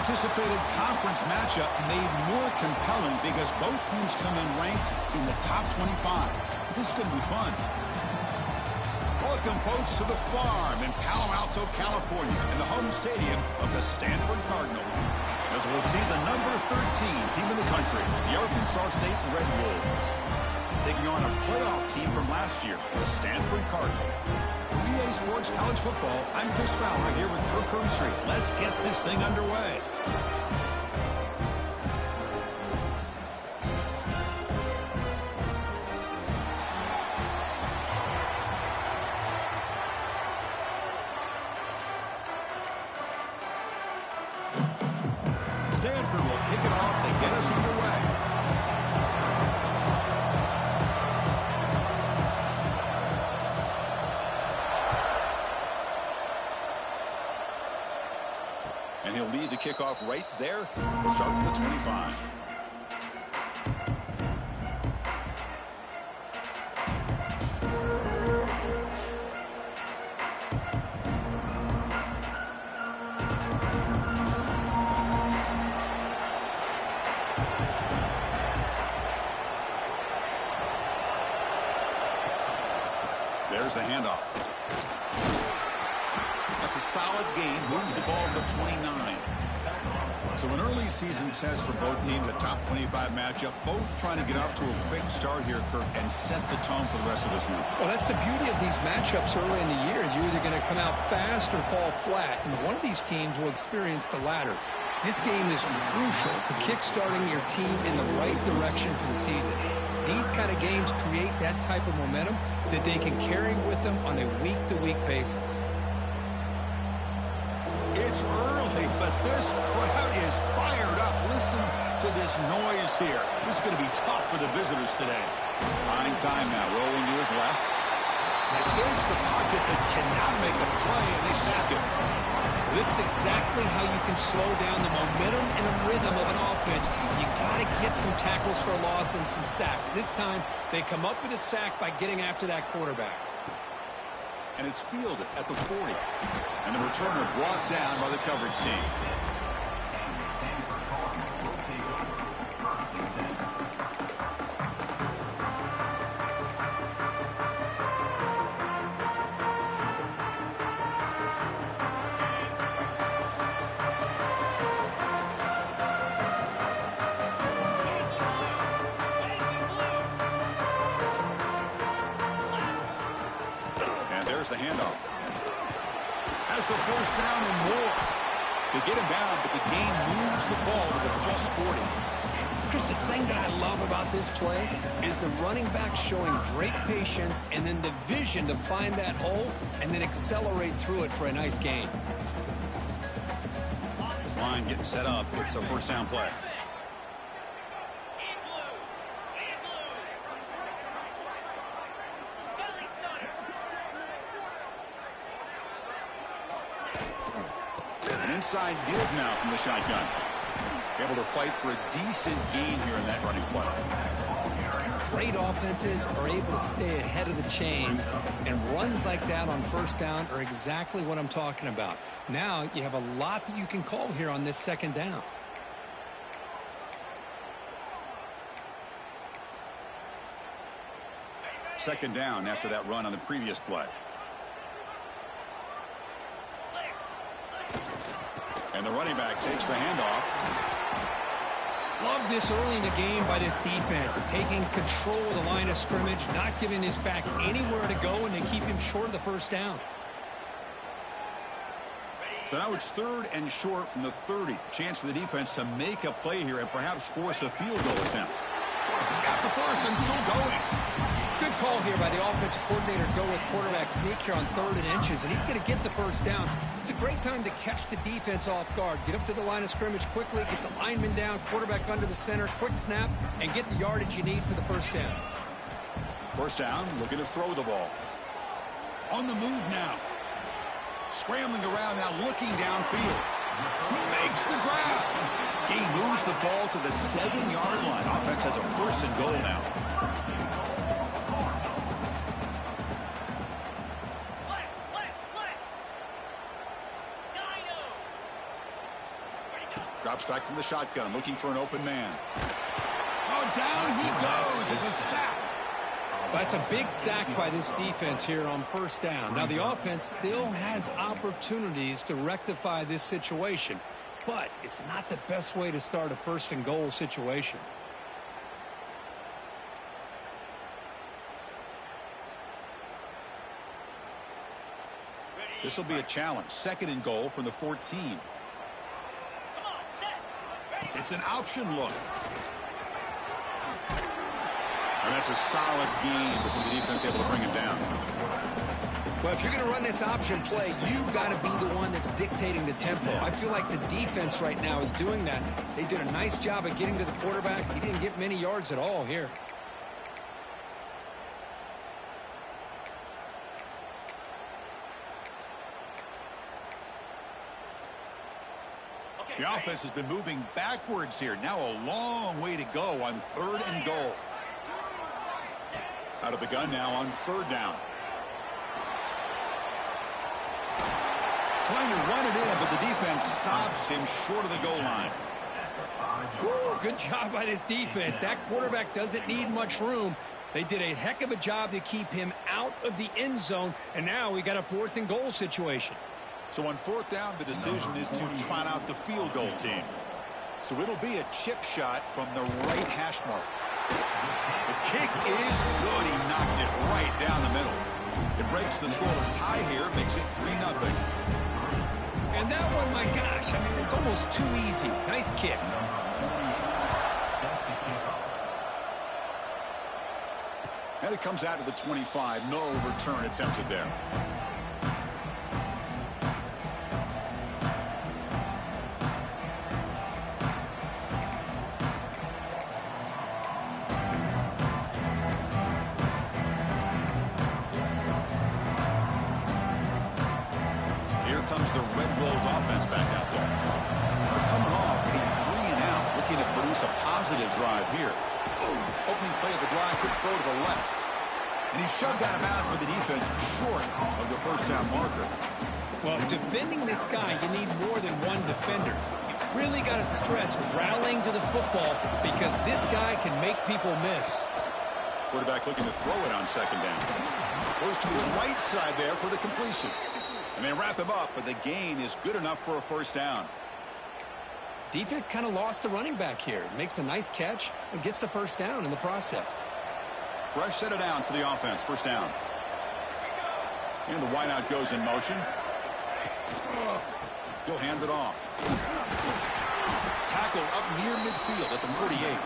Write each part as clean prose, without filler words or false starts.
anticipated conference matchup made more compelling because both teams come in ranked in the top 25. This is going to be fun. Welcome, folks, to the Farm in Palo Alto, California, in the home stadium of the Stanford Cardinal. As we'll see the number 13 team in the country, the Arkansas State Red Wolves, taking on a playoff team from last year, the Stanford Cardinal. For EA Sports College Football, I'm Chris Fowler here with Kirk Herbstreit. Let's get this thing underway. Stanford will kick it off to get us underway. And he'll lead the kickoff right there. We'll start with the 25. There's the handoff. That's a solid gain. Moves the ball to the 29. So an early season test for both teams, a top 25 matchup. Both trying to get off to a quick start here, Kirk, and set the tone for the rest of this week. Well, that's the beauty of these matchups early in the year. You're either going to come out fast or fall flat, and one of these teams will experience the latter. This game is crucial to kick-starting your team in the right direction for the season. These kind of games create that type of momentum that they can carry with them on a week-to-week basis. It's early, but this crowd is fired up. Listen to this noise here. This is going to be tough for the visitors today. Fine time now. Rolling to his left. Escapes the pocket, but cannot make a play, and they sack him. This is exactly how you can slow down the momentum and the rhythm of an offense. You got to get some tackles for a loss and some sacks. This time, they come up with a sack by getting after that quarterback. And it's fielded at the 40. And the returner brought down by the coverage team. There's the handoff. Has the first down and more. They get him down, but the game moves the ball to the plus 40. Chris, the thing that I love about this play is the running back showing great patience and then the vision to find that hole and then accelerate through it for a nice gain. This line getting set up. It's a first down play. Inside give now from the shotgun. Able to fight for a decent gain here in that running play. Great offenses are able to stay ahead of the chains, and runs like that on first down are exactly what I'm talking about. Now you have a lot that you can call here on this second down. Second down after that run on the previous play. And the running back takes the handoff. Love this early in the game by this defense, taking control of the line of scrimmage, not giving his back anywhere to go, and they keep him short of the first down. So now it's third and short from the 30. Chance for the defense to make a play here and perhaps force a field goal attempt. He's got the first and still going. Good call here by the offensive coordinator. Go with quarterback sneak here on 3rd and inches, and he's going to get the first down. It's a great time to catch the defense off guard. Get up to the line of scrimmage quickly, get the lineman down, quarterback under the center, quick snap, and get the yardage you need for the first down. First down, looking to throw the ball. On the move now. Scrambling around now, looking downfield. He makes the grab. He moves the ball to the 7-yard line. Offense has a first and goal now. Drops back from the shotgun, looking for an open man. Oh, down he goes. It's a sack. That's a big sack by this defense here on first down. Now, the offense still has opportunities to rectify this situation, but it's not the best way to start a first and goal situation. This will be a challenge. Second and goal from the 14. It's an option look. And that's a solid gain before the defense able to bring him down. Well, if you're going to run this option play, you've got to be the one that's dictating the tempo. I feel like the defense right now is doing that. They did a nice job of getting to the quarterback. He didn't get many yards at all here. The offense has been moving backwards here. Now a long way to go on third and goal. Out of the gun now on third down. Trying to run it in, but the defense stops him short of the goal line. Woo, good job by this defense. That quarterback doesn't need much room. They did a heck of a job to keep him out of the end zone, and now we got a fourth and goal situation. So on fourth down, the decision is to trot out the field goal team. So it'll be a chip shot from the right hash mark. The kick is good. He knocked it right down the middle. It breaks the scoreless tie here, makes it 3-0. And that one, my gosh, I mean, it's almost too easy. Nice kick. And it comes out to the 25. No return attempted there. The Red Wolves offense back out there. They're coming off a 3-and-out, looking to produce a positive drive here. Opening play of the drive, quick throw to the left. And he's shoved out of bounds by the defense short of the first down marker. Well, defending this guy, you need more than one defender. You really got to stress rallying to the football because this guy can make people miss. Quarterback looking to throw it on second down. Goes to his right side there for the completion. And they wrap him up, but the gain is good enough for a first down. Defense kind of lost the running back here. Makes a nice catch and gets the first down in the process. Fresh set of downs for the offense. First down. And the wideout goes in motion. He'll hand it off. Tackle up near midfield at the 48.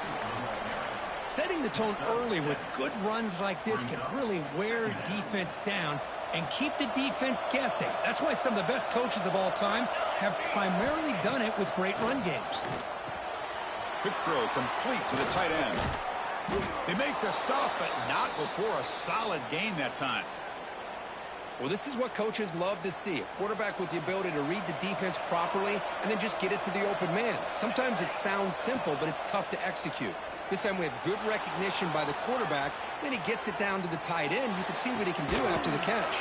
Setting the tone early with good runs like this can really wear defense down and keep the defense guessing. That's why some of the best coaches of all time have primarily done it with great run games. Quick throw complete to the tight end. They make the stop, but not before a solid gain that time. Well, this is what coaches love to see. A quarterback with the ability to read the defense properly and then just get it to the open man. Sometimes it sounds simple, but it's tough to execute. This time we have good recognition by the quarterback. Then he gets it down to the tight end. You can see what he can do after the catch.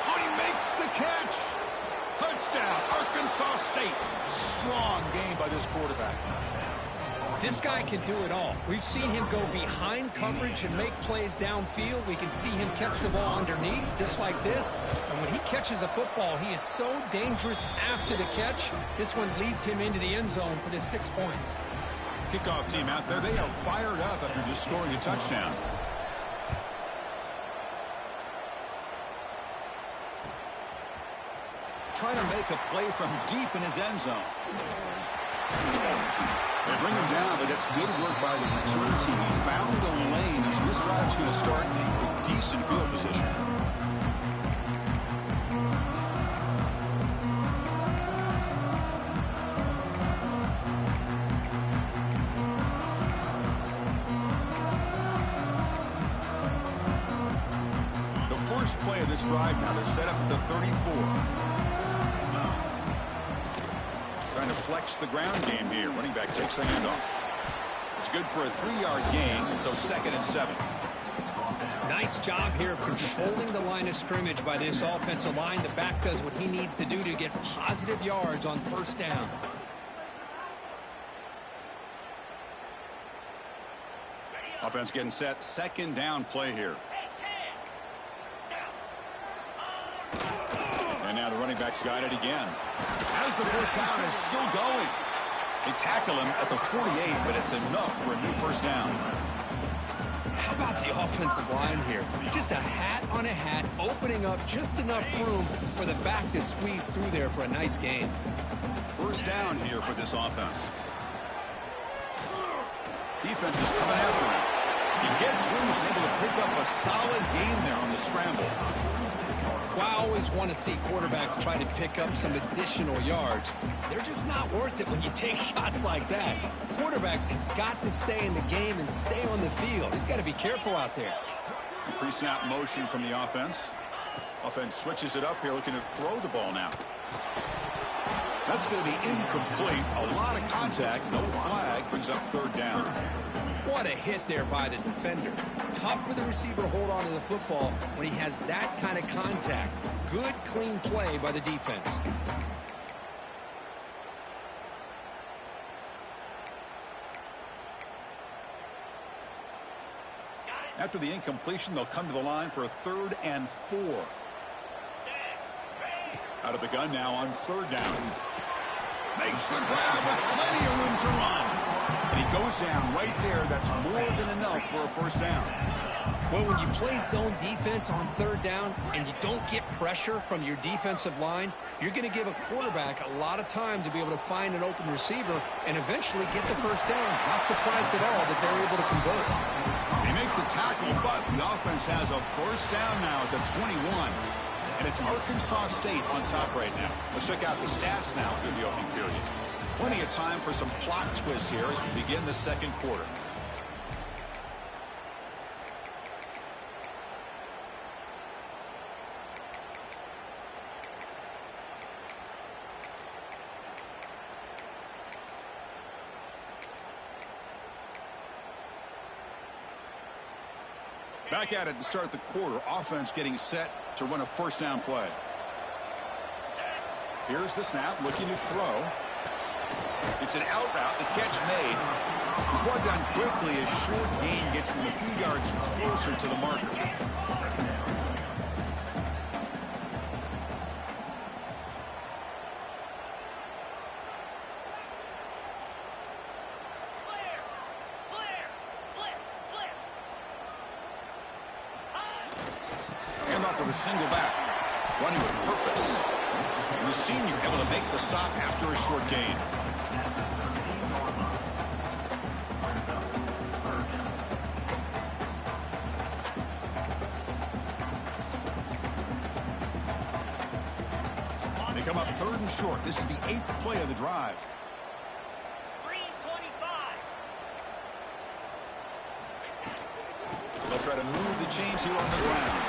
Oh, he makes the catch. Touchdown, Arkansas State. Strong game by this quarterback. This guy can do it all. We've seen him go behind coverage and make plays downfield. We can see him catch the ball underneath, just like this. And when he catches a football, he is so dangerous after the catch. This one leads him into the end zone for the 6 points. Kickoff team out there, they are fired up after just scoring a touchdown. Trying to make a play from deep in his end zone. They bring him down, but that's good work by the return team. He found the lane, and so this drive's going to start with decent field position. Play of this drive now. They're set up at the 34. Trying to flex the ground game here. Running back takes the handoff. It's good for a 3-yard gain, so 2nd and 7. Nice job here of controlling the line of scrimmage by this offensive line. The back does what he needs to do to get positive yards on first down. Offense getting set. Second down play here. And now the running back's got it again. As the first down is still going. They tackle him at the 48, but it's enough for a new first down. How about the offensive line here? Just a hat on a hat, opening up just enough room for the back to squeeze through there for a nice gain. First down here for this offense. Defense is coming after him. He gets loose and able to pick up a solid gain there on the scramble. Well, I always want to see quarterbacks try to pick up some additional yards. They're just not worth it when you take shots like that. Quarterbacks have got to stay in the game and stay on the field. He's got to be careful out there. Pre-snap motion from the offense. Offense switches it up here, looking to throw the ball now. That's going to be incomplete. A lot of contact, no flag, brings up third down. What a hit there by the defender. Tough for the receiver to hold on to the football when he has that kind of contact. Good, clean play by the defense. After the incompletion, they'll come to the line for a 3rd and 4. Out of the gun now on 3rd down. Makes the grab with plenty of room to run. And he goes down right there. That's more than enough for a first down. Well, when you play zone defense on 3rd down and you don't get pressure from your defensive line, you're going to give a quarterback a lot of time to be able to find an open receiver and eventually get the first down. Not surprised at all that they're able to convert. They make the tackle, but the offense has a first down now at the 21. And it's Arkansas State on top right now. Let's check out the stats now through the opening period. Plenty of time for some plot twists here as we begin the second quarter. Back at it to start the quarter. Offense getting set to run a first down play. Here's the snap, looking to throw. It's an out route, the catch made. He's brought down quickly as short gain gets them a few yards closer to the marker. For the single back, running with purpose. And the senior able to make the stop after a short gain. They come up 3rd and short. This is the 8th play of the drive. 3:25. They'll try to move the chains here on the ground.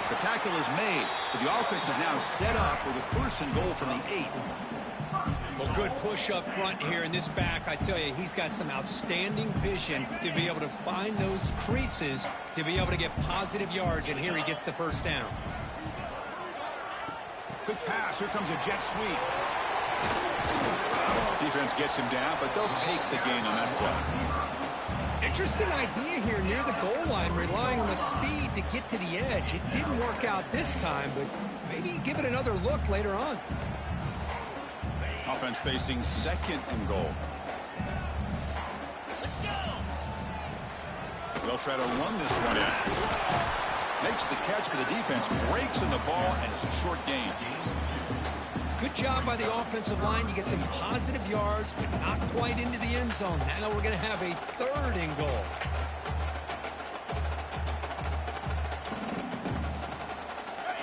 The tackle is made, but the offense is now set up with a 1st and goal from the 8. Well, good push up front here in this back. I tell you, he's got some outstanding vision to be able to find those creases, to be able to get positive yards, and here he gets the first down. Quick pass. Here comes a jet sweep. Defense gets him down, but they'll take the gain on that play. Interesting idea here near the goal line, relying on the speed to get to the edge. It didn't work out this time, but maybe give it another look later on. Offense facing 2nd and goal. They'll try to run this one in. Makes the catch, but the defense breaks in the ball, and it's a short gain. Good job by the offensive line. You get some positive yards, but not quite into the end zone. Now we're going to have a 3rd and goal.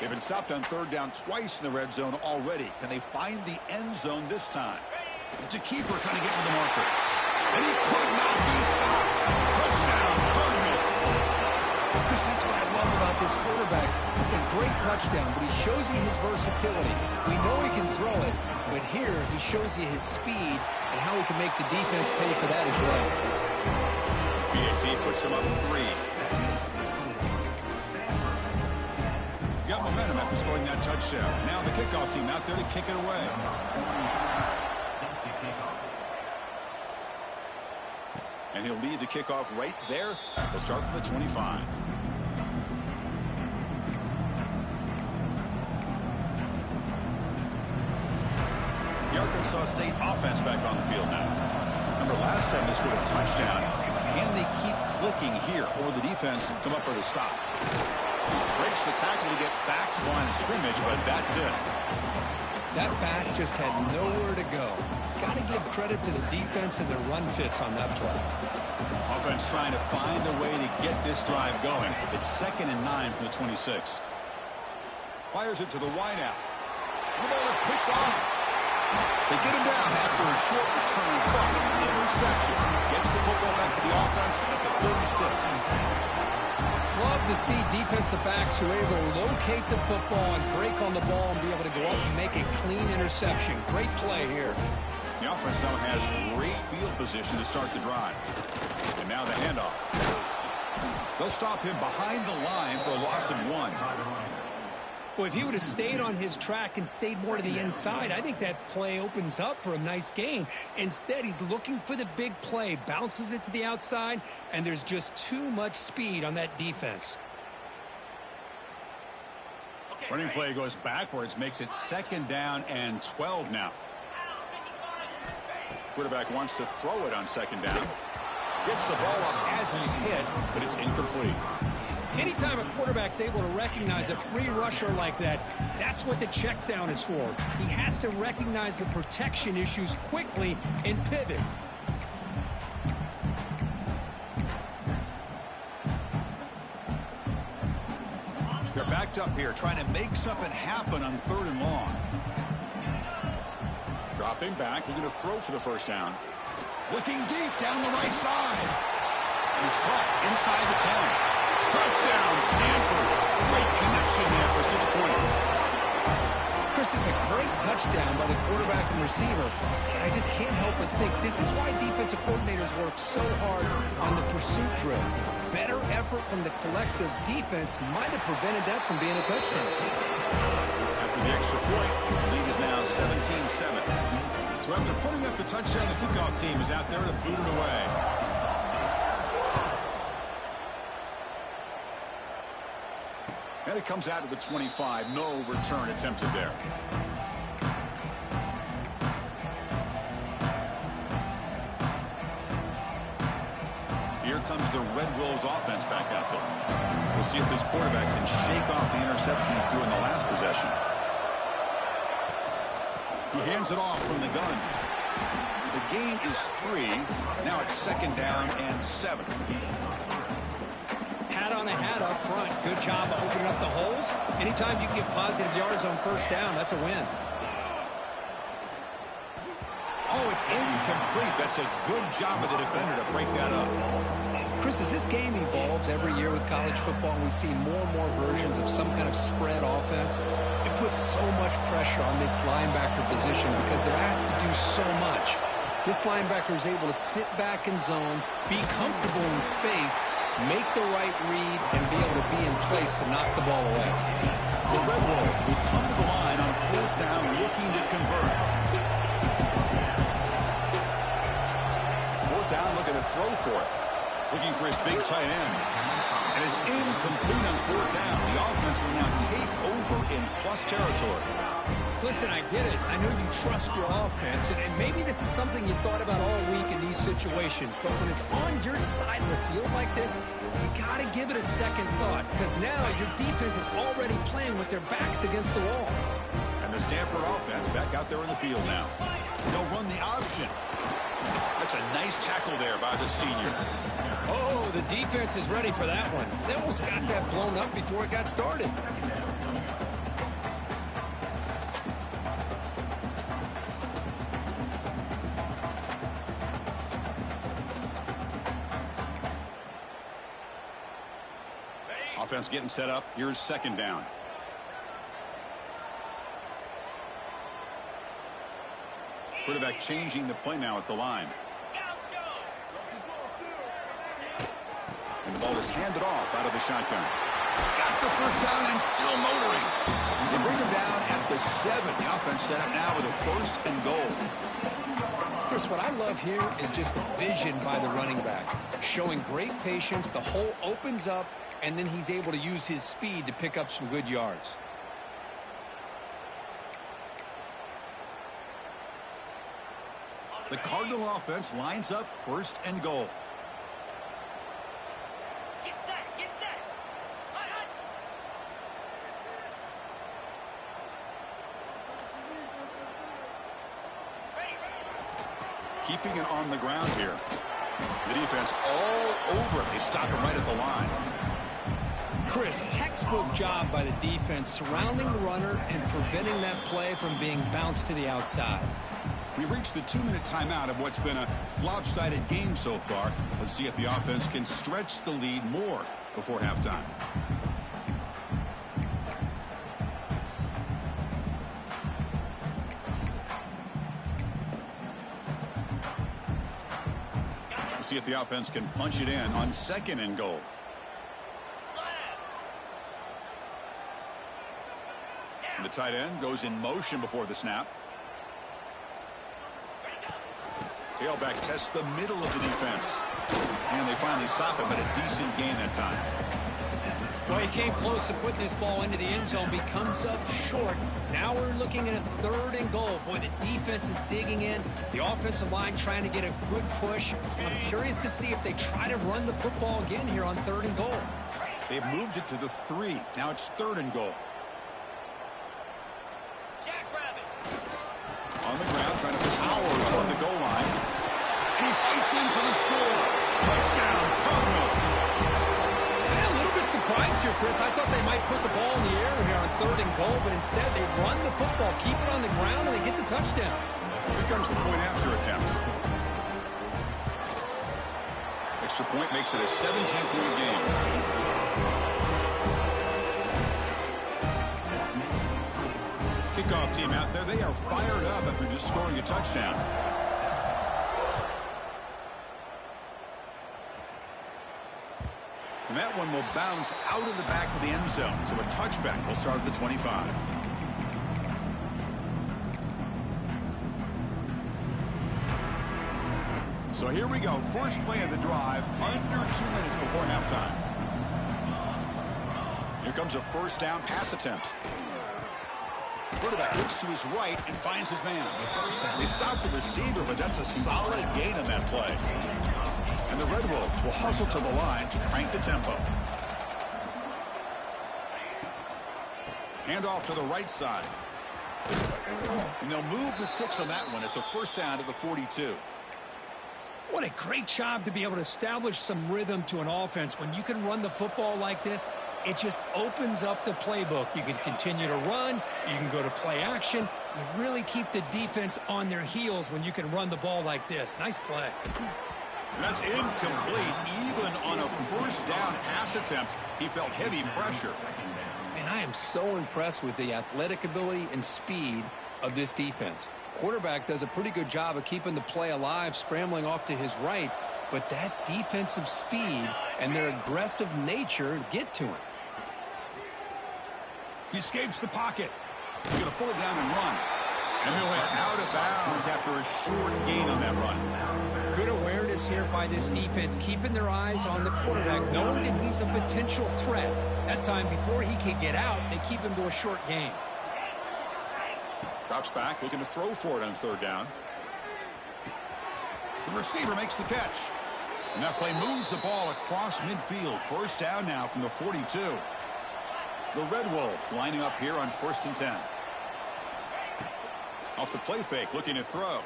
They've been stopped on 3rd down twice in the red zone already. Can they find the end zone this time? It's a keeper trying to get to the marker. And he could not be stopped. Touchdown, Cardinal. Chris, that's what I love about this quarterback. It's a great touchdown, but he shows you his versatility. We know he can throw it, but here he shows you his speed and how he can make the defense pay for that as well. BAT puts him up 3. Got momentum after scoring that touchdown. Now the kickoff team out there to kick it away. And he'll lead the kickoff right there. They'll start from the 25. The Arkansas State offense back on the field now. Remember, last time they scored a touchdown. Can they keep clicking here, or the defense come up with a stop? Breaks the tackle to get back to the line of scrimmage, but that's it. That back just had nowhere to go. Got to give credit to the defense and their run fits on that play. Offense trying to find a way to get this drive going. It's 2nd and 9 from the 26. Fires it to the wideout. The ball is picked off. They get him down after a short return, but interception. Gets the football back to the offense at the 36. Love to see defensive backs who are able to locate the football and break on the ball and be able to go up and make a clean interception. Great play here. The offense now has great field position to start the drive. And now the handoff. They'll stop him behind the line for a loss of 1. Well, if he would have stayed on his track and stayed more to the inside, I think that play opens up for a nice gain. Instead, he's looking for the big play, bounces it to the outside, and there's just too much speed on that defense. Running play goes backwards, makes it 2nd down and 12 now. Quarterback wants to throw it on 2nd down. Gets the ball up as he's hit, but it's incomplete. Anytime a quarterback's able to recognize a free rusher like that, that's what the check down is for. He has to recognize the protection issues quickly and pivot. They're backed up here, trying to make something happen on 3rd and long. Dropping back, looking to throw for the 1st down. Looking deep down the right side. And it's caught inside the 10. Touchdown, Stanford. Great connection there for 6 points. Chris, is a great touchdown by the quarterback and receiver. And I just can't help but think this is why defensive coordinators work so hard on the pursuit drill. Better effort from the collective defense might have prevented that from being a touchdown. After the extra point, the lead is now 17-7. So after putting up the touchdown, the kickoff team is out there to boot it away. And it comes out to the 25. No return attempted there. Here comes the Red Wolves offense back out there. We'll see if this quarterback can shake off the interception he threw in the last possession. He hands it off from the gun. The gain is 3. Now it's 2nd down and 7. Hat on a hat up front. Good job of opening up the holes. Anytime you get positive yards on 1st down, that's a win. Oh, it's incomplete. That's a good job of the defender to break that up. Chris, as this game evolves every year with college football and we see more and more versions of some kind of spread offense, it puts so much pressure on this linebacker position because they're asked to do so much. This linebacker is able to sit back in zone, be comfortable in space, make the right read, and be able to be in place to knock the ball away. The Red Wolves will come to the line on 4th down, looking to convert. 4th down, looking to throw for it. Looking for his big tight end. And it's incomplete on 4th down. The offense will now take over in plus territory. Listen, I get it. I know you trust your offense, and maybe this is something you thought about all week in these situations, but when it's on your side of the field like this, you got to give it a second thought, because now your defense is already playing with their backs against the wall. And the Stanford offense back out there in the field now. They'll run the option. That's a nice tackle there by the senior. Oh, the defense is ready for that one. They almost got that blown up before it got started. Offense getting set up. Here's 2nd down. Quarterback changing the play now at the line. And the ball is handed off out of the shotgun. Got the first down and still motoring. They bring him down at the 7. The offense set up now with a 1st and goal. Chris, what I love here is just the vision by the running back. Showing great patience, the hole opens up, and then he's able to use his speed to pick up some good yards. The Cardinal offense lines up 1st and goal. Get set, get set. Hut, hut. Ready, ready. Keeping it on the ground here. The defense all over it. They stop it right at the line. Chris, textbook job by the defense surrounding the runner and preventing that play from being bounced to the outside. We've reached the 2-minute timeout of what's been a lopsided game so far. Let's see if the offense can stretch the lead more before halftime. We'll see if the offense can punch it in on 2nd and goal. And the tight end goes in motion before the snap. Tailback tests the middle of the defense. And they finally stop him, but a decent gain that time. Well, he came close to putting this ball into the end zone, but he comes up short. Now we're looking at a 3rd and goal. Boy, the defense is digging in. The offensive line trying to get a good push. I'm curious to see if they try to run the football again here on 3rd and goal. They've moved it to the 3. Now it's 3rd and goal. On the ground, trying to power toward the goal line. And he fights in for the score. Touchdown, Cardinal. I'm a little bit surprised here, Chris. I thought they might put the ball in the air here on 3rd and goal, but instead they run the football, keep it on the ground, and they get the touchdown. Here comes the point after attempt. Extra point makes it a 17-point game. Kickoff team out there. They are fired up after just scoring a touchdown. And that one will bounce out of the back of the end zone. So a touchback will start at the 25. So here we go. First play of the drive, under 2 minutes before halftime. Here comes a 1st down pass attempt. Quarterback looks to his right and finds his man. They stop the receiver, but that's a solid gain on that play. And the Red Wolves will hustle to the line to crank the tempo. Hand off to the right side. And they'll move the 6 on that one. It's a 1st down to the 42. What a great job to be able to establish some rhythm to an offense. When you can run the football like this, it just opens up the playbook. You can continue to run. You can go to play action. You really keep the defense on their heels when you can run the ball like this. Nice play. That's incomplete. Even on a 1st down pass attempt, he felt heavy pressure. And I am so impressed with the athletic ability and speed of this defense. Quarterback does a pretty good job of keeping the play alive, scrambling off to his right, but that defensive speed and their aggressive nature get to him. He escapes the pocket. He's going to pull it down and run. And he'll head out of bounds after a short gain on that run. Good awareness here by this defense, keeping their eyes on the quarterback, knowing that he's a potential threat. That time before he can get out, they keep him to a short gain. Drops back, looking to throw for it on 3rd down. The receiver makes the catch. And that play moves the ball across midfield. 1st down now from the 42. The Red Wolves lining up here on 1st and 10. Off the play fake, looking to throw.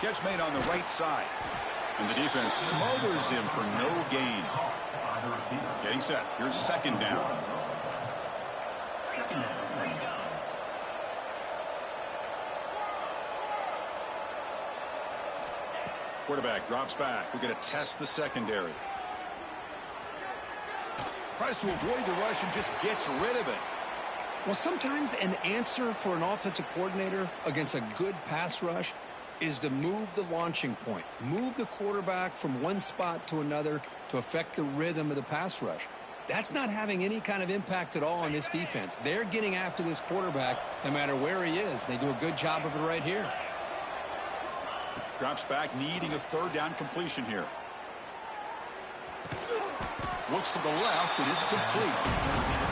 Catch made on the right side. And the defense smothers him for no gain. Getting set. Here's 2nd down. Quarterback drops back. We're going to test the secondary. Tries to avoid the rush and just gets rid of it. Well, sometimes an answer for an offensive coordinator against a good pass rush is to move the launching point, move the quarterback from one spot to another to affect the rhythm of the pass rush. That's not having any kind of impact at all on this defense. They're getting after this quarterback no matter where he is. They do a good job of it right here. Drops back, needing a third down completion here. Looks to the left, and it's complete.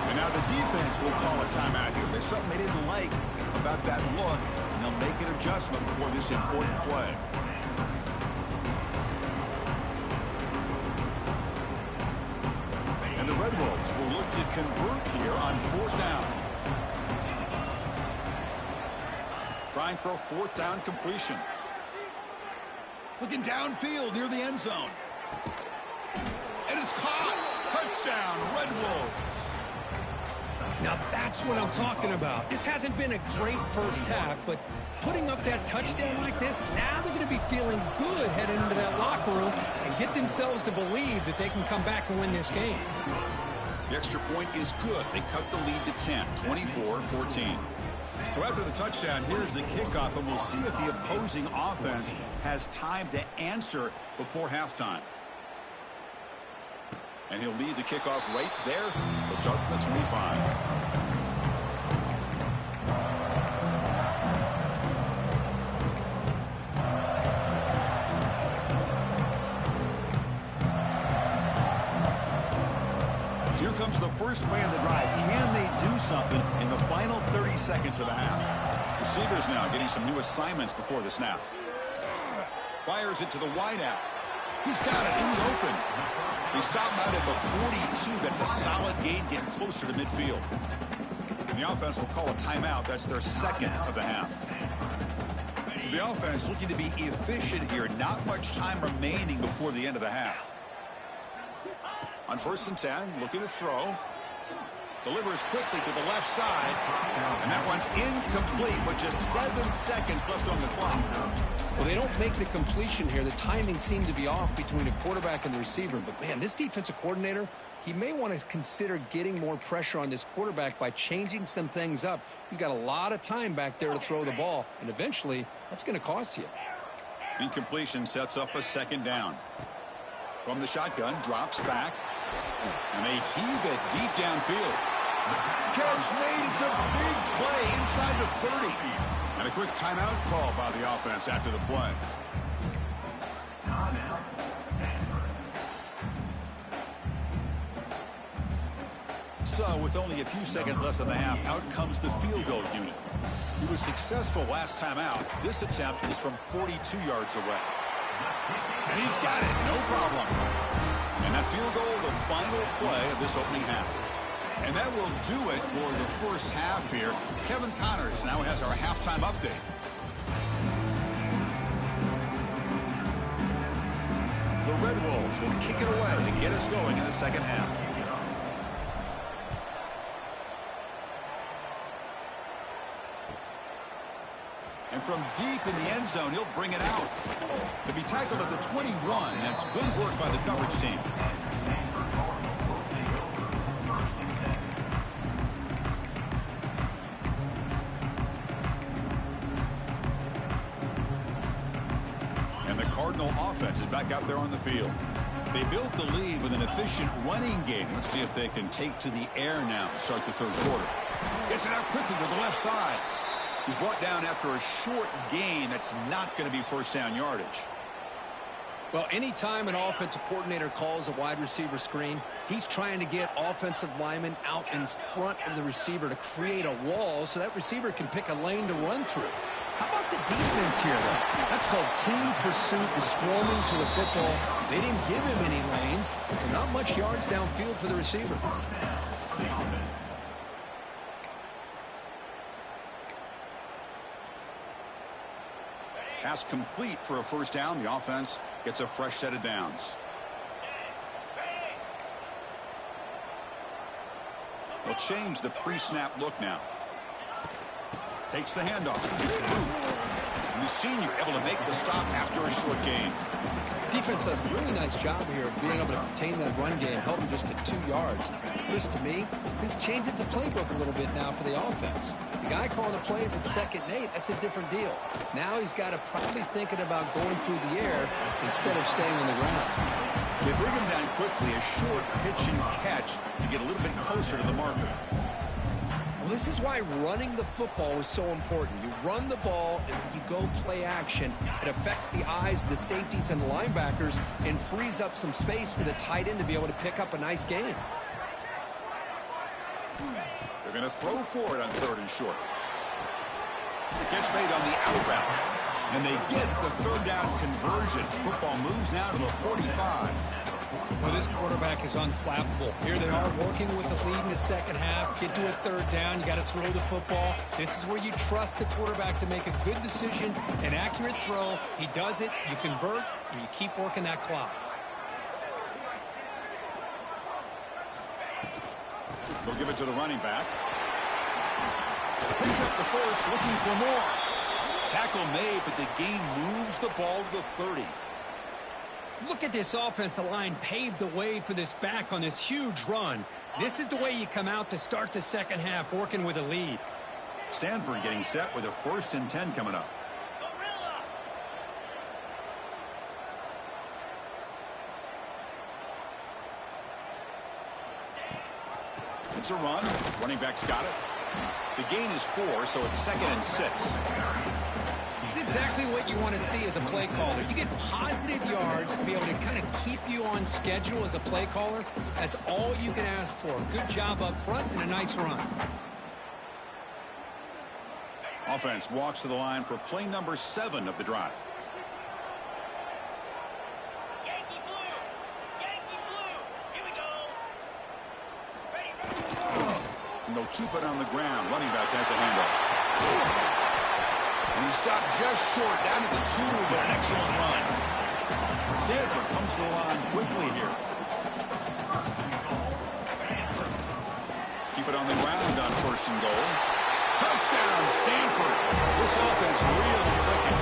And now the defense will call a timeout here. There's something they didn't like about that look, and they'll make an adjustment for this important play. And the Red Wolves will look to convert here on fourth down. Trying for a fourth down completion. Looking downfield near the end zone. And it's caught. Touchdown, Red Wolves. Now that's what I'm talking about. This hasn't been a great first half, but putting up that touchdown like this, now they're going to be feeling good heading into that locker room and get themselves to believe that they can come back and win this game. The extra point is good. They cut the lead to 10, 24-14. So after the touchdown, here's the kickoff, and we'll see if the opposing offense has time to answer before halftime. And he'll lead the kickoff right there. He'll start from the 25. Here comes the first play of the drive. Can they do something in the final 30 seconds of the half? Receivers now getting some new assignments before the snap. Fires it to the wideout. He's got it in the open. They stop him out at the 42. That's a solid gain, getting closer to midfield. And the offense will call a timeout. That's their second of the half. So the offense looking to be efficient here. Not much time remaining before the end of the half. On 1st and 10, looking to throw. Delivers quickly to the left side. And that one's incomplete with just 7 seconds left on the clock. Well, they don't make the completion here. The timing seemed to be off between a quarterback and the receiver. But, man, this defensive coordinator, he may want to consider getting more pressure on this quarterback by changing some things up. He's got a lot of time back there to throw the ball. And eventually, that's going to cost you. Incompletion sets up a second down. From the shotgun, drops back. And they heave it deep downfield. Catch made. It's a big play inside the 30. And a quick timeout call by the offense after the play. So with only a few seconds left in the half, out comes the field goal unit. He was successful last time out. This attempt is from 42 yards away. And he's got it, no problem. And that field goal, the final play of this opening half. And that will do it for the first half here. Kevin Connors now has our halftime update. The Red Wolves will kick it away to get us going in the second half. And from deep in the end zone, he'll bring it out. To be tackled at the 21, that's good work by the coverage team. And the Cardinal offense is back out there on the field. They built the lead with an efficient running game. Let's see if they can take to the air now to start the third quarter. Gets it out quickly to the left side. He's brought down after a short gain. That's not going to be first down yardage. Well, anytime an offensive coordinator calls a wide receiver screen, he's trying to get offensive linemen out in front of the receiver to create a wall so that receiver can pick a lane to run through. How about the defense here, though? That's called team pursuit and swarming to the football. They didn't give him any lanes, so not much yards downfield for the receiver. Pass complete for a first down. The offense gets a fresh set of downs. They'll change the pre-snap look now. Takes the handoff. It's Booth. And the senior able to make the stop after a short gain. Defense does a really nice job here of being able to contain that run game, help them just get 2 yards. Chris, to me, this changes the playbook a little bit now for the offense. The guy calling the plays at 2nd and 8, that's a different deal. Now he's got to probably thinking about going through the air instead of staying on the ground. They bring him down quickly, a short pitch and catch to get a little bit closer to the marker. Well, this is why running the football is so important. You run the ball, and then you go play action. It affects the eyes of the safeties and the linebackers and frees up some space for the tight end to be able to pick up a nice game. They're going to throw for it on 3rd and short. The catch made on the out route. And they get the 3rd down conversion. Football moves now to the 45. Well, this quarterback is unflappable. Here they are working with the lead in the 2nd half. Get to a 3rd down. You got to throw the football. This is where you trust the quarterback to make a good decision, an accurate throw. He does it. You convert, and you keep working that clock. They'll give it to the running back. Picks up the first, looking for more. Tackle made, but the gain moves the ball to the 30. Look at this offensive line paved the way for this back on this huge run. This is the way you come out to start the 2nd half, working with a lead. Stanford getting set with a 1st and 10 coming up. It's a run. Running back's got it. The gain is 4, so it's 2nd and 6. It's exactly what you want to see as a play caller. You get positive yards to be able to kind of keep you on schedule as a play caller. That's all you can ask for. Good job up front and a nice run. Offense walks to the line for play number 7 of the drive. Yankee blue! Yankee blue! Here we go! Ready, And they'll keep it on the ground. Running back has a handoff. And he stopped just short, down to the 2, but an excellent run. Stanford comes to the line quickly here. Keep it on the ground on 1st and goal. Touchdown, Stanford. This offense really clicking.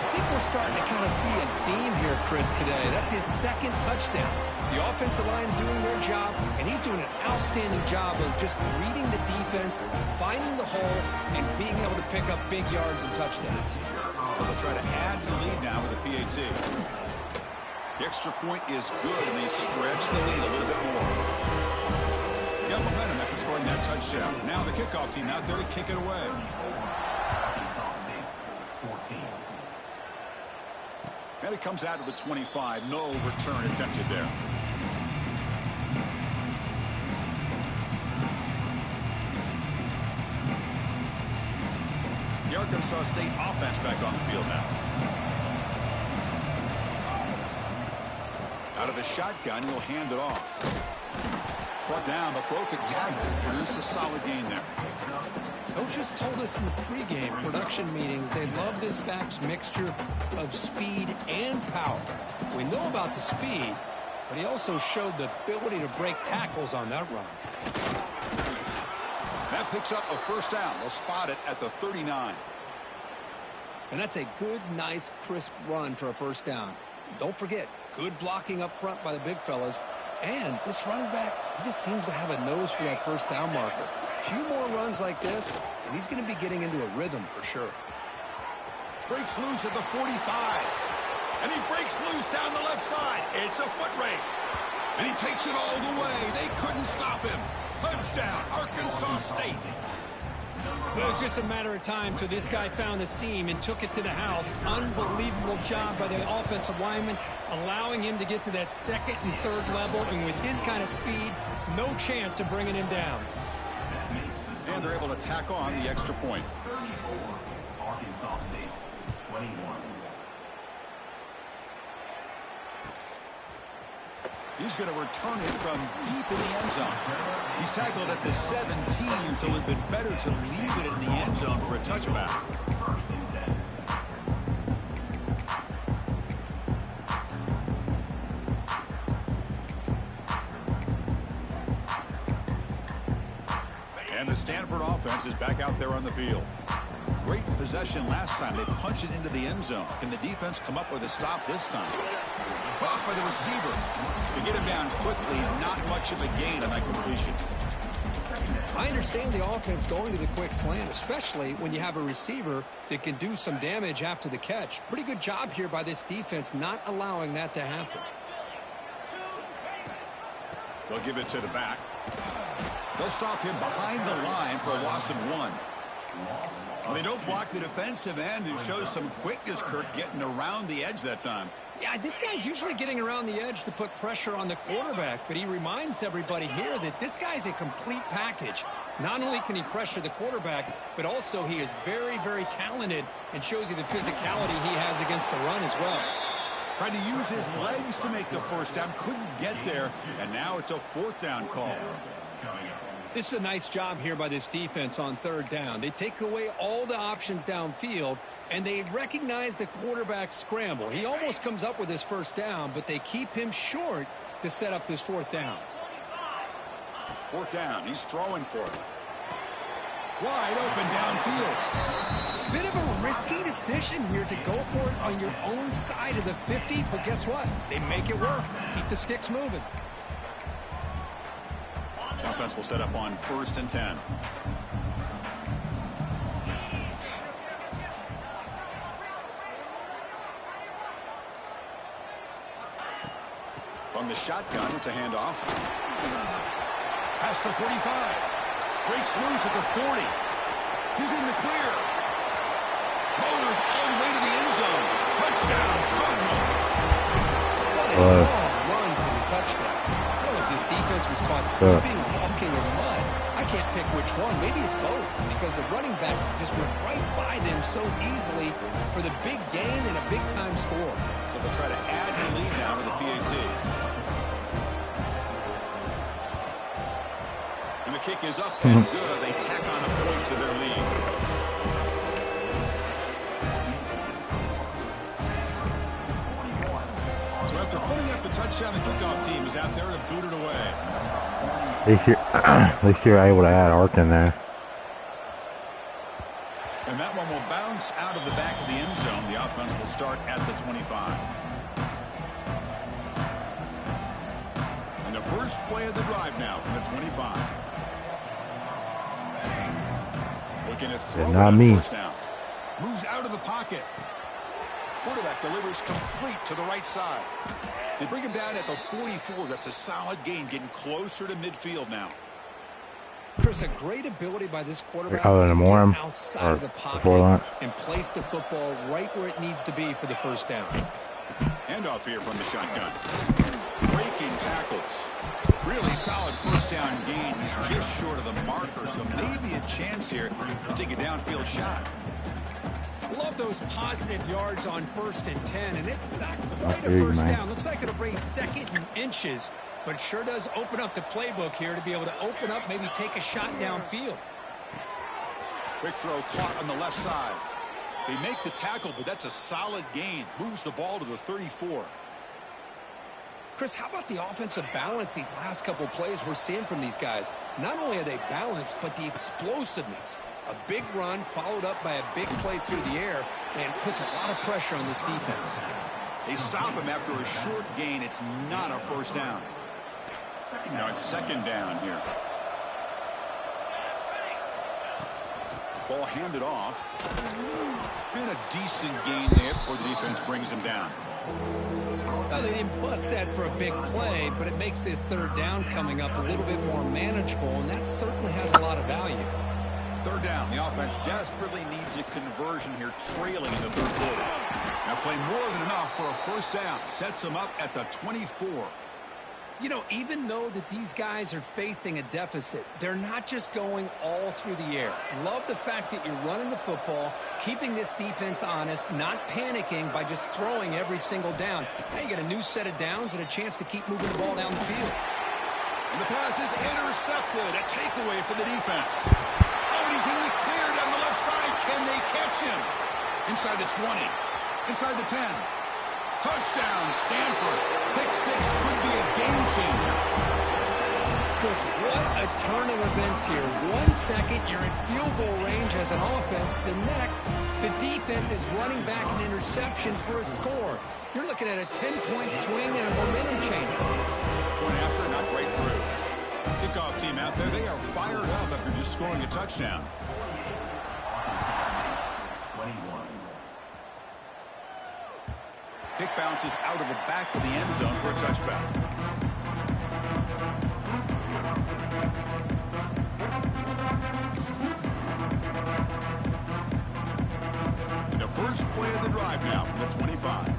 I think we're starting to kind of see a theme here, Chris, today. That's his 2nd touchdown. The offensive line doing their job, and he's doing an outstanding job of just reading the defense, finding the hole, and being able to pick up big yards and touchdowns. They'll try to add to the lead now with a PAT. The extra point is good, and they stretch the lead a little bit more. Got momentum after scoring that touchdown. Now the kickoff team out there to kick it away. And it comes out to the 25. No return attempted there. The Arkansas State offense back on the field now. Out of the shotgun, he'll hand it off. Brought down, but broke a tackle. Produced a solid gain there. Coaches told us in the pregame production meetings they love this back's mixture of speed and power. We know about the speed, but he also showed the ability to break tackles on that run. That picks up a 1st down. They'll spot it at the 39. And that's a good, nice, crisp run for a 1st down. Don't forget, good blocking up front by the big fellas. And this running back, he just seems to have a nose for that 1st down marker. A few more runs like this, and he's going to be getting into a rhythm for sure. Breaks loose at the 45. And he breaks loose down the left side. It's a foot race. And he takes it all the way. They couldn't stop him. Touchdown, Arkansas State. It was just a matter of time till this guy found the seam and took it to the house. Unbelievable job by the offensive lineman, allowing him to get to that 2nd and 3rd level. And with his kind of speed, no chance of bringing him down. And they're able to tack on the extra point. 34, Arkansas State, 21. He's going to return it from deep in the end zone. He's tackled at the 17, so it would have been better to leave it in the end zone for a touchback. And the Stanford offense is back out there on the field. Great possession last time. They punched it into the end zone. Can the defense come up with a stop this time? Caught by the receiver. To get him down quickly, not much of a gain on that completion. I understand the offense going to the quick slant, especially when you have a receiver that can do some damage after the catch. Pretty good job here by this defense not allowing that to happen. They'll give it to the back. They'll stop him behind the line for a loss of 1. Well, they don't block the defensive end and shows some quickness, Kirk, getting around the edge that time. Yeah, this guy's usually getting around the edge to put pressure on the quarterback, but he reminds everybody here that this guy's a complete package. Not only can he pressure the quarterback, but also he is very, very talented and shows you the physicality he has against the run as well. Tried to use his legs to make the first down, couldn't get there, and now it's a 4th down call. This is a nice job here by this defense on 3rd down. They take away all the options downfield, and they recognize the quarterback scramble. He almost comes up with his 1st down, but they keep him short to set up this 4th down. 4th down, he's throwing for it. Wide open downfield. Bit of a risky decision here to go for it on your own side of the 50, but guess what? They make it work. Keep the sticks moving. The offense will set up on 1st and 10. From the shotgun, it's a handoff. Past the 45. Breaks loose at the 40. He's in the clear. Motors all the way to the end zone. Touchdown, Cardinal. What a long run for the touchdown. I don't know if this defense was caught slipping, walking, or mud. I can't pick which one. Maybe it's both, because the running back just went right by them so easily for the big gain and a big-time score. So they'll try to add the lead now with the PAT. And the kick is up and good. They tack on a point to their lead. So after putting up a touchdown, the kickoff team is out there to boot it away. At least you're able to add arc in there. And that one will bounce out of the back of the end zone. The offense will start at the 25. And the first play of the drive now from the 25. Looking to throw not me. First down. Moves out of the pocket. Quarterback delivers complete to the right side. They bring him down at the 44. That's a solid gain, getting closer to midfield now. Chris, a great ability by this quarterback to get outside of the pocket and place the football right where it needs to be for the first down. Handoff here from the shotgun. Breaking tackles. Really solid first down gain. He's just short of the marker, so maybe a chance here to take a downfield shot. Love those positive yards on 1st and 10, and it's not quite a first down. Looks like it'll bring 2nd and inches, but sure does open up the playbook here to be able to open up, maybe take a shot downfield. Quick throw caught on the left side. They make the tackle, but that's a solid gain. Moves the ball to the 34. Chris, how about the offensive balance these last couple plays we're seeing from these guys? Not only are they balanced, but the explosiveness. A big run followed up by a big play through the air, and puts a lot of pressure on this defense. They stop him after a short gain. It's not a first down. Now it's 2nd down here. Ball handed off. And a decent gain there before the defense brings him down. Well, they didn't bust that for a big play, but it makes this 3rd down coming up a little bit more manageable, and that certainly has a lot of value. 3rd down. The offense desperately needs a conversion here, trailing in the 3rd quarter. Now play more than enough for a first down. Sets them up at the 24. You know, even though that these guys are facing a deficit, they're not just going all through the air. Love the fact that you're running the football, keeping this defense honest, not panicking by just throwing every single down. Now you get a new set of downs and a chance to keep moving the ball down the field. And the pass is intercepted. A takeaway for the defense. Oh, he's in the clear down the left side. Can they catch him? Inside the 20. Inside the 10. Touchdown, Stanford. Pick 6 could be a game changer. Chris, what a turn of events here. 1 second, you're in field goal range as an offense. The next, the defense is running back an interception for a score. You're looking at a 10-point swing and a momentum changer. Point after, not quite through. Kickoff team out there, they are fired up after just scoring a touchdown. 21. Kick bounces out of the back of the end zone for a touchback. The first play of the drive now from the 25.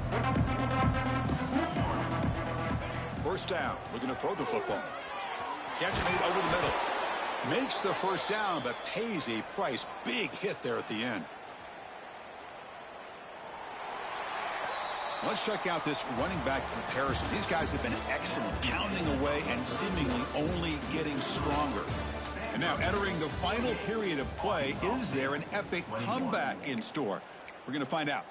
First down, looking to throw the football. Catch made over the middle. Makes the first down, but pays a price. Big hit there at the end. Let's check out this running back comparison. These guys have been excellent, pounding away and seemingly only getting stronger. And now entering the final period of play, is there an epic comeback in store? We're going to find out.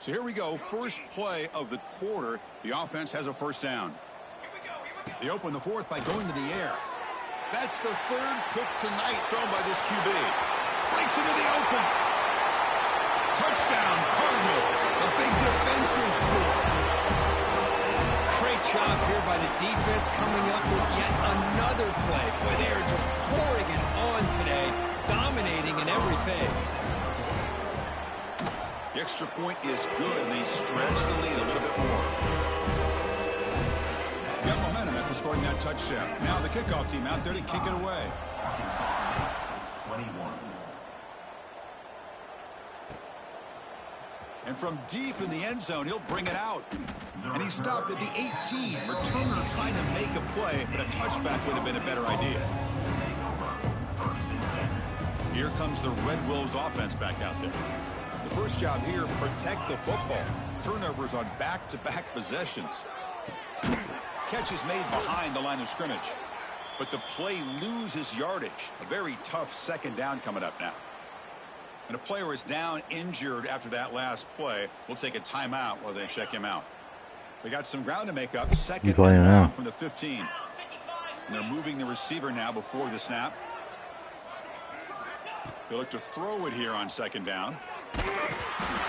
So here we go, first play of the quarter. The offense has a first down. They open the fourth by going to the air. That's the third pick tonight thrown by this QB. Breaks into the open. Touchdown, Cardinal. A big defensive score. Great job here by the defense coming up with yet another play. Boy, they are just pouring it on today, dominating in every phase. The extra point is good, and they stretch the lead a little bit more. Got momentum after scoring that touchdown. Now the kickoff team out there to kick it away. 21. And from deep in the end zone, he'll bring it out. And he stopped at the 18. Returner trying to make a play, but a touchback would have been a better idea. Here comes the Red Wolves offense back out there. The first job here, protect the football. Turnovers on back-to-back possessions. Catch is made behind the line of scrimmage. But the play loses yardage. A very tough second down coming up now. And a player is down injured after that last play. We'll take a timeout while they check him out. We got some ground to make up. Second down from the 15. And they're moving the receiver now before the snap. They look to throw it here on second down.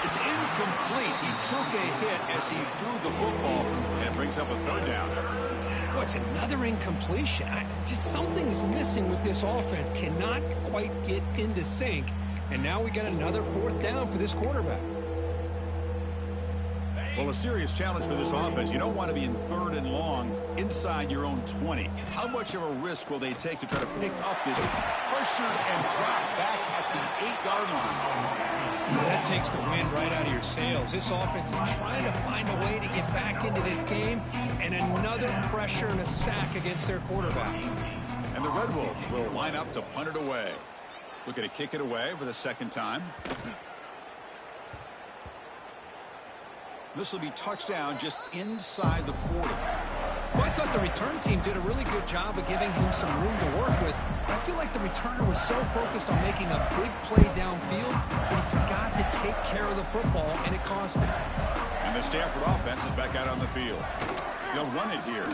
It's incomplete. He took a hit as he threw the football, and it brings up a third down. Oh, it's another incompletion. Just something's missing with this offense. Cannot quite get into sync. And now we got another fourth down for this quarterback. Well, a serious challenge for this offense. You don't want to be in third and long inside your own 20. How much of a risk will they take to try to pick up this pressured and drop back at the 8-yard line? That takes the wind right out of your sails. This offense is trying to find a way to get back into this game, and another pressure and a sack against their quarterback. And the Red Wolves will line up to punt it away. Looking to kick it away for the second time. This will be touchdown just inside the 40. Well, I thought the return team did a really good job of giving him some room to work with. I feel like the returner was so focused on making a big play downfield that he forgot to take care of the football, and it cost him. And the Stanford offense is back out on the field. They'll run it here.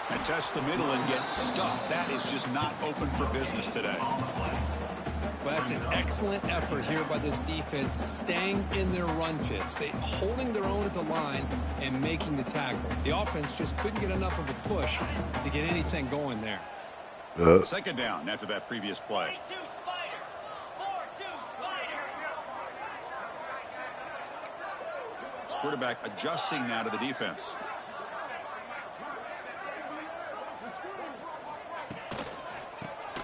And test the middle and get stuffed. That is just not open for business today. Well, that's an excellent effort here by this defense, staying in their run fits. They holding their own at the line and making the tackle. The offense just couldn't get enough of a push to get anything going there. Second down after that previous play. 3-2 Spider. 4-2 Spider. Quarterback adjusting now to the defense.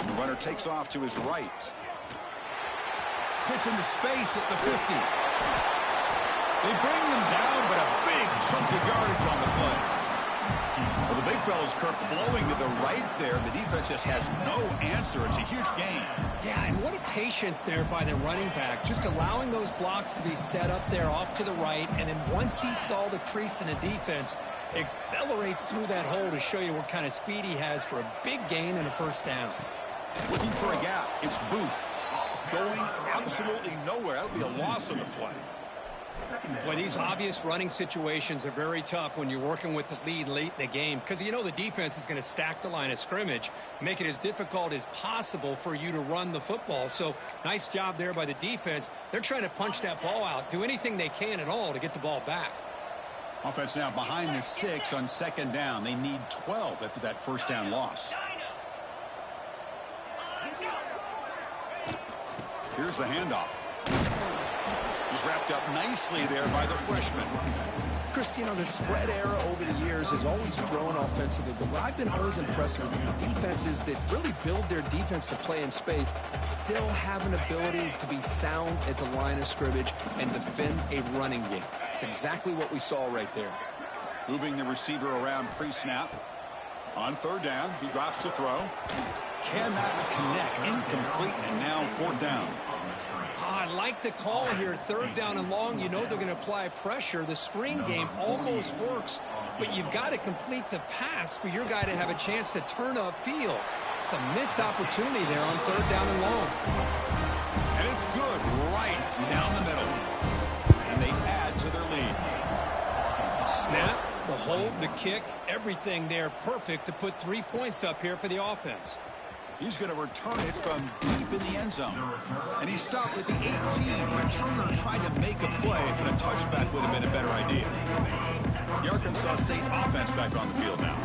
The runner takes off to his right. Hits into space at the 50. They bring him down, but a big chunk of yardage on the play. Well, the big fella's Kirk flowing to the right there. The defense just has no answer. It's a huge gain. Yeah, and what a patience there by the running back, just allowing those blocks to be set up there off to the right, and then once he saw the crease in the defense, accelerates through that hole to show you what kind of speed he has for a big gain and a first down. Looking for a gap. It's Booth. going absolutely nowhere. That'll be a loss on the play. Boy, these obvious running situations are very tough when you're working with the lead late in the game, because you know the defense is going to stack the line of scrimmage, make it as difficult as possible for you to run the football. So nice job there by the defense. They're trying to punch that ball out, do anything they can at all to get the ball back. Offense now behind the 6 on 2nd down. They need 12 after that first down loss. Here's the handoff. He's wrapped up nicely there by the freshman. Chris, you know, the spread era over the years has always grown offensively, but what I've been always impressed with defenses that really build their defense to play in space still have an ability to be sound at the line of scrimmage and defend a running game. It's exactly what we saw right there. Moving the receiver around pre-snap. On 3rd down, he drops to throw. Cannot connect. Incomplete, and now 4th down. I like the call here. 3rd down and long. You know they're going to apply pressure. The screen game almost works, but you've got to complete the pass for your guy to have a chance to turn upfield. It's a missed opportunity there on 3rd down and long. And it's good right down the middle. And they add to their lead. Snap, the hold, the kick, everything there perfect to put 3 points up here for the offense. He's going to return it from deep in the end zone. And he stopped at the 18. Returner tried to make a play, but a touchback would have been a better idea. The Arkansas State offense back on the field now.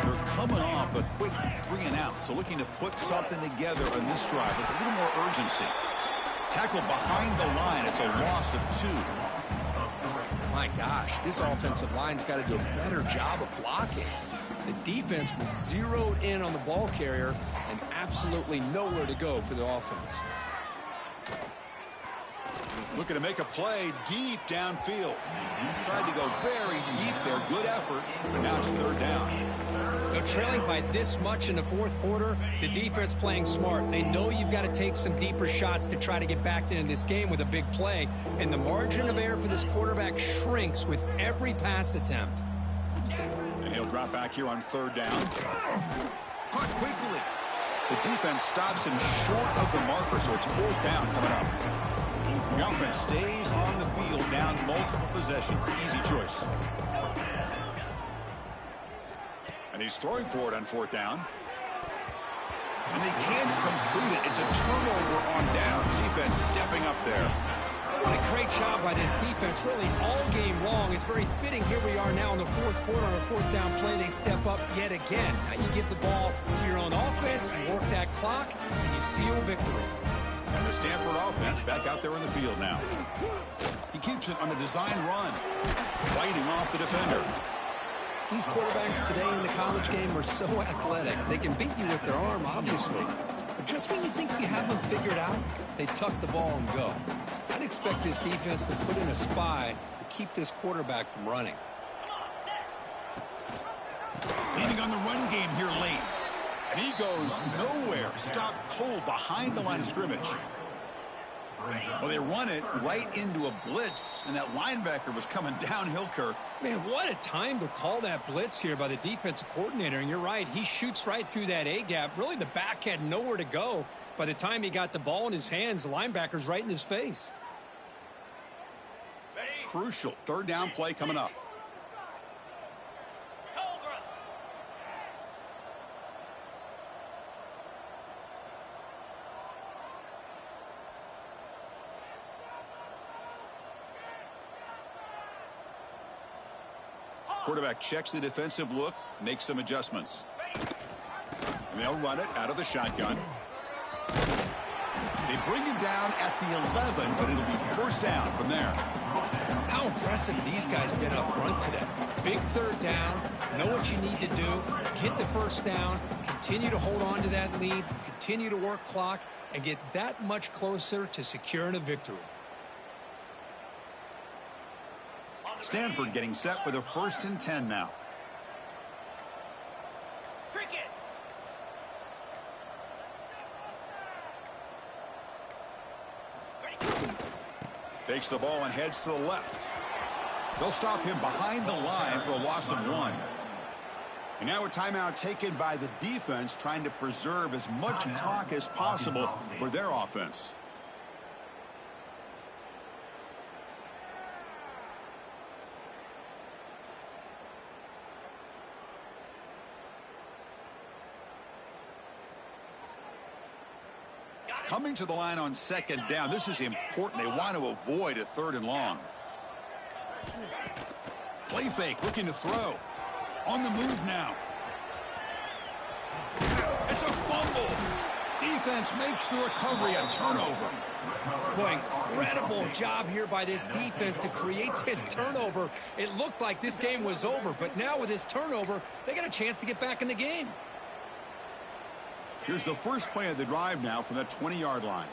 They're coming off a quick 3 and out, so looking to put something together on this drive with a little more urgency. Tackled behind the line. It's a loss of 2. My gosh, this offensive line's got to do a better job of blocking. The defense was zeroed in on the ball carrier and absolutely nowhere to go for the offense. Looking to make a play deep downfield. Tried to go very deep there. Good effort, but now it's 3rd down. They're trailing by this much in the 4th quarter. The defense playing smart. They know you've got to take some deeper shots to try to get back into this game with a big play. And the margin of error for this quarterback shrinks with every pass attempt. And he'll drop back here on 3rd down. Caught quickly. The defense stops him short of the marker, so it's 4th down coming up. The offense stays on the field, down multiple possessions. Easy choice. And he's throwing for it on 4th down. And they can't complete it. It's a turnover on downs. Defense stepping up there. What a great job by this defense, really all game long. It's very fitting. Here we are now in the 4th quarter on a 4th down play. They step up yet again. Now you give the ball to your own offense, you work that clock, and you seal victory. And the Stanford offense back out there in the field now. He keeps it on the design run, fighting off the defender. These quarterbacks today in the college game are so athletic. They can beat you with their arm, obviously. But just when you think you have them figured out, they tuck the ball and go. I'd expect this defense to put in a spy to keep this quarterback from running. Leaning on the run game here late. And he goes nowhere. Stop cold behind the line of scrimmage. Well, they run it right into a blitz, and that linebacker was coming downhill, Kirk. Man, what a time to call that blitz here by the defensive coordinator. And you're right, he shoots right through that A-gap. Really, the back had nowhere to go. By the time he got the ball in his hands, the linebacker's right in his face. Crucial 3rd down play coming up. Quarterback checks the defensive look, makes some adjustments. And they'll run it out of the shotgun. They bring him down at the 11, but it'll be 1st down from there. How impressive these guys been up front today. Big 3rd down, know what you need to do, get the 1st down, continue to hold on to that lead, continue to work clock, and get that much closer to securing a victory. Stanford getting set with a 1st and 10 now. Cricket. Takes the ball and heads to the left. They'll stop him behind the line for a loss of 1. And now a timeout taken by the defense, trying to preserve as much clock as possible for their offense. Coming to the line on second down. This is important. They want to avoid a 3rd and long. Play fake, looking to throw. On the move now. It's a fumble. Defense makes the recovery, a turnover. Boy, incredible job here by this defense to create this turnover. It looked like this game was over, but now with this turnover, they got a chance to get back in the game. Here's the first play of the drive now from the 20-yard line.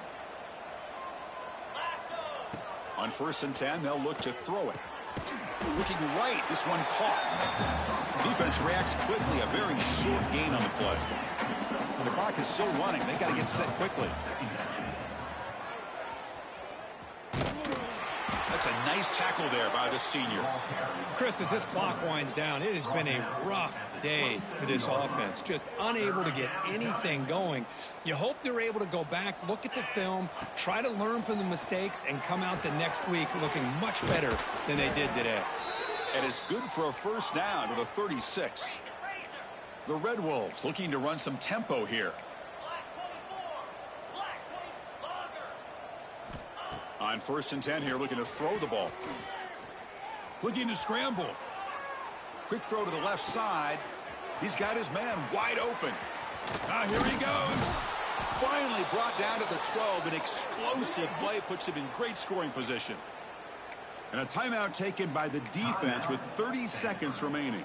On 1st and 10, they'll look to throw it. Looking right, this one caught. Defense reacts quickly, a very short gain on the play. The clock is still running. They got to get set quickly. That's a nice tackle there by the senior. Chris, as this clock winds down, it has been a rough day for this offense. Just unable to get anything going. You hope they're able to go back, look at the film, try to learn from the mistakes, and come out the next week looking much better than they did today. And it's good for a 1st down to the 36. The Red Wolves looking to run some tempo here. On 1st and 10 here, looking to throw the ball. Looking to scramble. Quick throw to the left side. He's got his man wide open. Here he goes. Finally brought down to the 12. An explosive play puts him in great scoring position. And a timeout taken by the defense with 30 seconds remaining.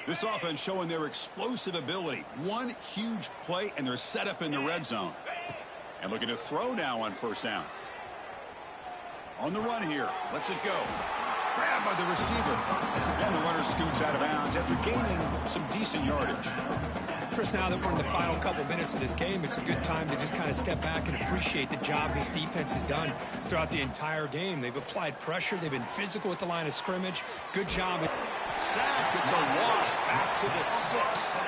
This offense showing their explosive ability. One huge play, and they're set up in the red zone. And looking to throw now on 1st down. On the run here. Lets it go. Grabbed by the receiver. And the runner scoots out of bounds after gaining some decent yardage. Chris, now that we're in the final couple minutes of this game, it's a good time to just kind of step back and appreciate the job this defense has done throughout the entire game. They've applied pressure. They've been physical at the line of scrimmage. Good job. Sacked. It's a loss back to the 6.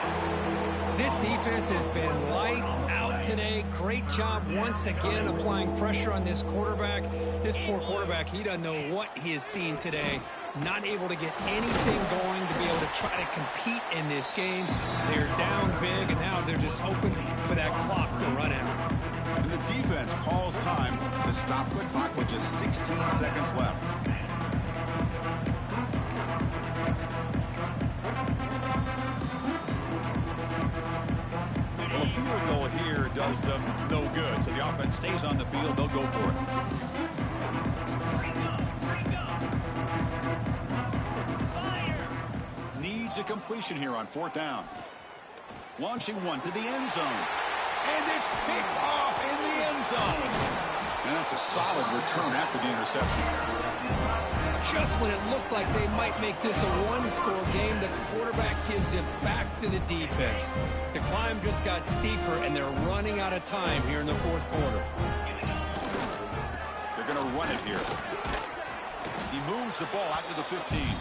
This defense has been lights out today. Great job once again applying pressure on this quarterback. This poor quarterback, he doesn't know what he has seen today. Not able to get anything going to be able to try to compete in this game. They're down big, and now they're just hoping for that clock to run out. And the defense calls time to stop the clock with just 16 seconds left. Well, a field goal here does them no good, so the offense stays on the field. They'll go for it. Needs a completion here on 4th down. Launching one to the end zone. And it's picked off in the end zone. And that's a solid return after the interception. Just when it looked like they might make this a one-score game, the quarterback gives it back to the defense. The climb just got steeper, and they're running out of time here in the 4th quarter. They're going to run it here. He moves the ball out to the 15.